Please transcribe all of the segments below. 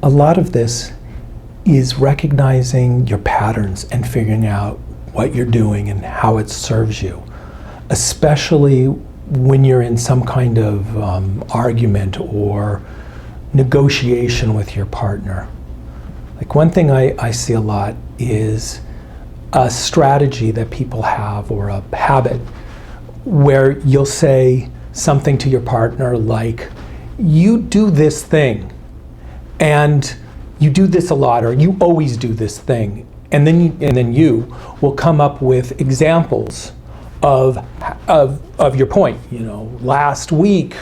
a lot of this is recognizing your patterns and figuring out what you're doing and how it serves you, especially when you're in some kind of argument or negotiation with your partner. Like one thing I see a lot is a strategy that people have, or a habit, where you'll say something to your partner like, you do this thing, and you do this a lot, or you always do this thing. And then you will come up with examples of your point. You know, last week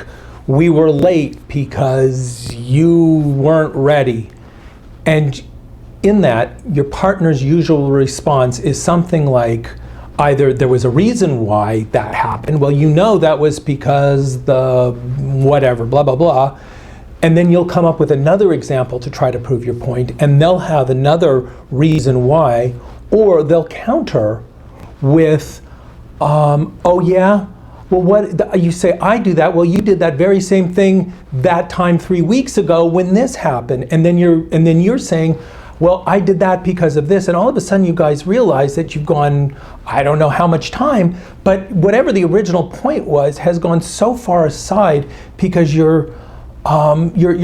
we were late because you weren't ready. And in that, your partner's usual response is something like, either there was a reason why that happened, well, you know that was because the whatever, blah, blah, blah. And then you'll come up with another example to try to prove your point, and they'll have another reason why, or they'll counter with, oh yeah, well, what you say, I do that, well, you did that very same thing that time 3 weeks ago when this happened. And then you're saying, well, I did that because of this. And all of a sudden you guys realize that you've gone, I don't know how much time, but whatever the original point was has gone so far aside, because you're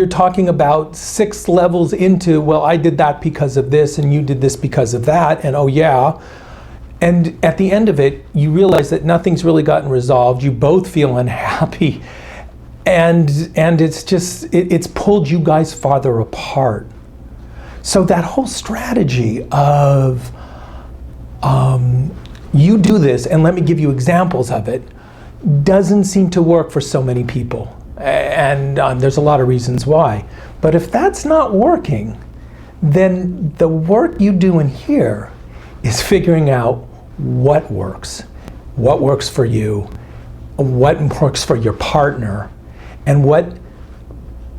talking about 6 levels into, well, I did that because of this, and you did this because of that, and oh yeah. And at the end of it, you realize that nothing's really gotten resolved. You both feel unhappy, and it's just, it's pulled you guys farther apart. So that whole strategy of you do this and let me give you examples of it doesn't seem to work for so many people. And there's a lot of reasons why. But if that's not working, then the work you do in here is figuring out what works for you, what works for your partner, and what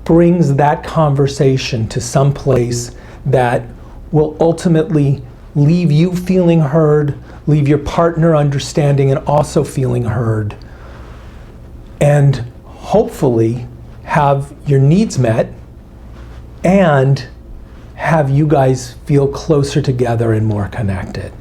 brings that conversation to some place that will ultimately leave you feeling heard, leave your partner understanding and also feeling heard, and hopefully have your needs met and have you guys feel closer together and more connected.